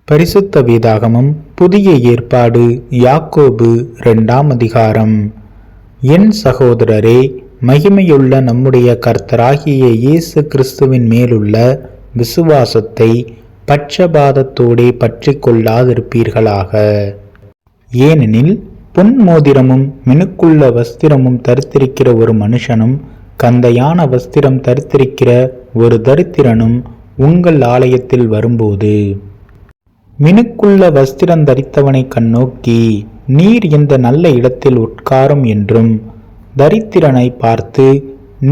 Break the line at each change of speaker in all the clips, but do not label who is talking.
பரிசுத்த வேதாகமம் புதிய ஏற்பாடு யாக்கோபு 2ஆம் அதிகாரம். என் சகோதரரே, மகிமையுள்ள நம்முடைய கர்த்தராகிய இயேசு கிறிஸ்துவின் மேலுள்ள விசுவாசத்தை பட்சபாதத்தோடே பற்றி கொள்ளாதிருப்பீர்களாக. ஏனெனில் பொன் மோதிரமும் மினுக்குள்ள வஸ்திரமும் தரித்திருக்கிற ஒரு மனுஷனும் கந்தையான வஸ்திரம் தரித்திருக்கிற ஒரு தரித்திரனும் உங்கள் ஆலயத்தில் வரும்போது, மினுக்குள்ள வஸ்திரம் தரித்தவனை கண்ணோக்கி, நீர் இந்த நல்ல இடத்தில் உட்காரும் என்றும், தரித்திரனை பார்த்து,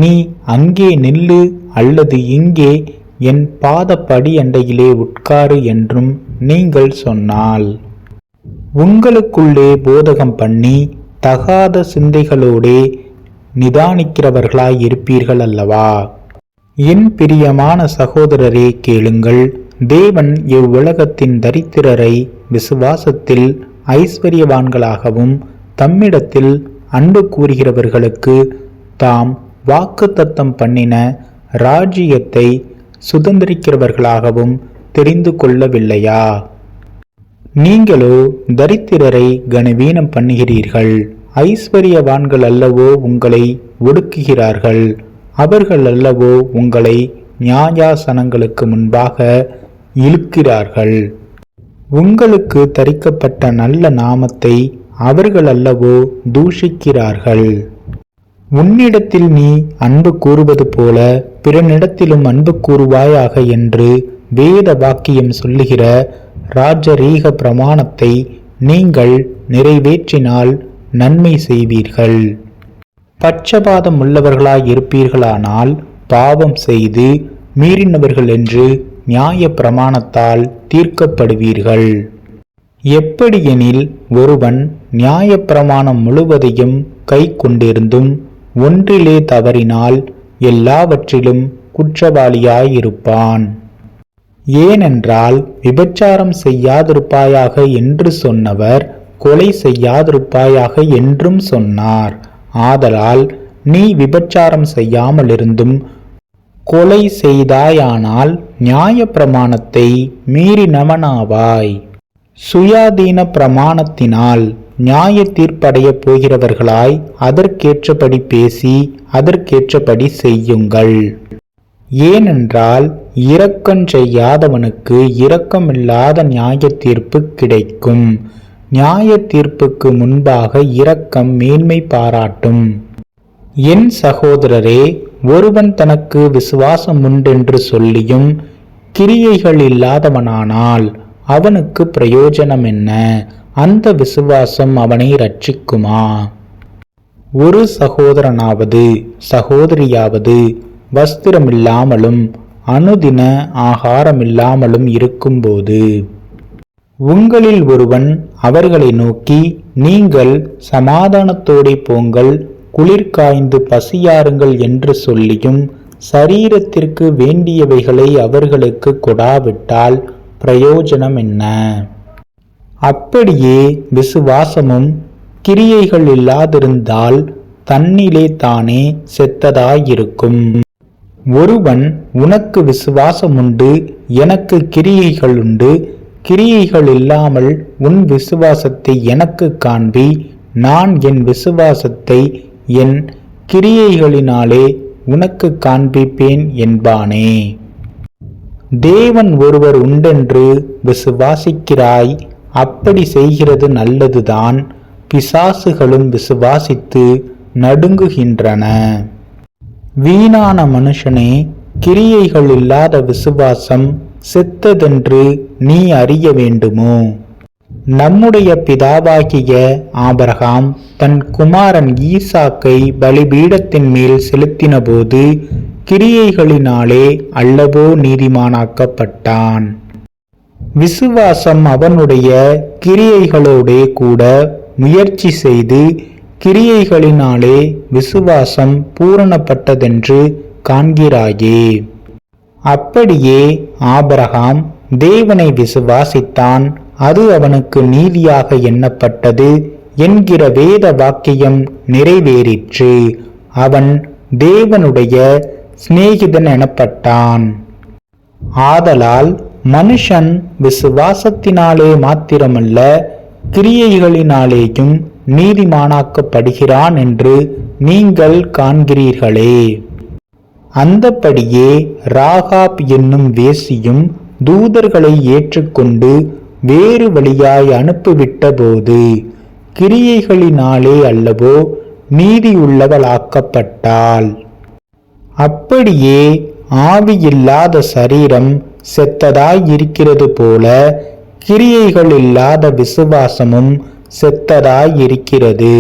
நீ அங்கே நில்லு அல்லது இங்கே என் பாதப்படி அண்டையிலே உட்காரு என்றும் நீங்கள் சொன்னால், உங்களுக்குள்ளே போதகம் பண்ணி தகாத சிந்தைகளோடே நிதானிக்கிறவர்களாய் இருப்பீர்கள் அல்லவா. என் பிரியமான சகோதரரே, கேளுங்கள். தேவன் இவ்வுலகத்தின் தரித்திரரை விசுவாசத்தில் ஐஸ்வர்யவான்களாகவும் தம்மிடத்தில் அன்பு கூறுகிறவர்களுக்கு தாம் வாக்குத்தத்தம் பண்ணின ராஜ்யத்தை சுதந்திரிக்கிறவர்களாகவும் தெரிந்து கொள்ளவில்லையா? நீங்களோ தரித்திரரை கனவீனம் பண்ணுகிறீர்கள். ஐஸ்வர்யவான்கள் அல்லவோ உங்களை ஒடுக்குகிறார்கள். அவர்கள் அல்லவோ உங்களை நியாயாசனங்களுக்கு முன்பாக இழுக்கிறார்கள். உங்களுக்கு தரிக்கப்பட்ட நல்ல நாமத்தை அவர்கள் அல்லவோ தூஷிக்கிறார்கள். உன்னிடத்தில் நீ அன்பு கூறுவது போல பிறனிடத்திலும் அன்பு கூறுவாயாக என்று வேத வாக்கியம் சொல்லுகிற ராஜரீக பிரமாணத்தை நீங்கள் நிறைவேற்றினால் நன்மை செய்வீர்கள். பட்சபாதம் உள்ளவர்களாய் இருப்பீர்களானால் பாவம் செய்து மீறினவர்கள் என்று நியாய பிரமாணத்தால் தீர்க்கப்படுவீர்கள். எப்படியெனில், ஒருவன் நியாய பிரமாணம் முழுவதையும் கை கொண்டிருந்தும் ஒன்றிலே தவறினால் எல்லாவற்றிலும் குற்றவாளியாயிருப்பான். ஏனென்றால், விபச்சாரம் செய்யாதிருப்பாயாக என்று சொன்னவர் கொலை செய்யாதிருப்பாயாக என்றும் சொன்னார். ஆதலால் நீ விபச்சாரம் செய்யாமலிருந்தும் கொலை செய்தாயானால் நியாய பிரமாணத்தை மீறினவனாவாய். சுயாதீன பிரமாணத்தினால் நியாய தீர்ப்படைய போகிறவர்களாய் அதற்கேற்றபடி பேசி அதற்கேற்றபடி செய்யுங்கள். ஏனென்றால் இரக்கம் செய்யாதவனுக்கு இரக்கமில்லாத நியாய தீர்ப்பு கிடைக்கும். நியாய தீர்ப்புக்கு முன்பாக இரக்கம் மேன்மை பாராட்டும். என் சகோதரரே, ஒருவன் தனக்கு விசுவாசம் உண்டென்று சொல்லியும் கிரியைகள் இல்லாதவனானால் அவனுக்கு பிரயோஜனம் என்ன? அந்த விசுவாசம் அவனை ரட்சிக்குமா? ஒரு சகோதரனாவது சகோதரியாவது வஸ்திரமில்லாமலும் அனுதின ஆகாரமில்லாமலும் இருக்கும்போது, உங்களில் ஒருவன் அவர்களை நோக்கி, நீங்கள் சமாதானத்தோடே போங்கள், குளிர் காய்ந்து பசியாருங்கள் என்று சொல்லியும் சரீரத்திற்கு வேண்டியவைகளை அவர்களுக்கு கொடாவிட்டால் பிரயோஜனம் என்ன? அப்படியே விசுவாசமும் கிரியைகள் இல்லாதிருந்தால் தன்னிலே தானே செத்ததாயிருக்கும். ஒருவன், உனக்கு விசுவாசம் உண்டு, எனக்கு கிரியைகள் உண்டு, கிரியைகள் இல்லாமல் உன் விசுவாசத்தை எனக்கு காண்பி, நான் என் விசுவாசத்தை என் கிரியைகளினாலே உனக்கு காண்பிப்பேன் என்பானே. தேவன் ஒருவர் உண்டென்று விசுவாசிக்கிறாய். அப்படி செய்கிறது நல்லதுதான். பிசாசுகளும் விசுவாசித்து நடுங்குகின்றன. வீணான மனுஷனே, கிரியைகள் இல்லாத விசுவாசம் செத்ததென்று நீ அறிய வேண்டுமோ? நம்முடைய பிதாவாகிய ஆபிரகாம் தன் குமாரன் ஈசாக்கை பலிபீடத்தின் மேல் செலுத்தின போது கிரியைகளினாலே அல்லவோ நீதிமானாக்கப்பட்டான். விசுவாசம் அவனுடைய கிரியைகளோடே கூட முயற்சி செய்து கிரியைகளினாலே விசுவாசம் பூரணப்பட்டதென்று காண்கிறாயே. அப்படியே ஆபிரகாம் தேவனை விசுவாசித்தான், அது அவனுக்கு நீதியாக எண்ணப்பட்டது என்கிற வேத வாக்கியம் நிறைவேறிற்று. அவன் தேவனுடைய சிநேகிதன் எனப்பட்டான். ஆதலால் மனுஷன் விசுவாசத்தினாலே மாத்திரமல்ல கிரியைகளினாலேயும் நீதிமானாக்கப்படுகிறான் என்று நீங்கள் காண்கிறீர்களே. அந்தப்படியே ராகாப் என்னும் வேசியும் தூதர்களை ஏற்றுக்கொண்டு வேறு வழியாய் அனுப்பிவிட்ட போது கிரியைகளினாலே அல்லவோ நீதியுள்ளவளாக்கப்பட்டாள். அப்படியே ஆவியில்லாத சரீரம் செத்ததாய் இருக்கிறது போல கிரியைகள் இல்லாத விசுவாசமும் செத்ததாய் இருக்கிறது.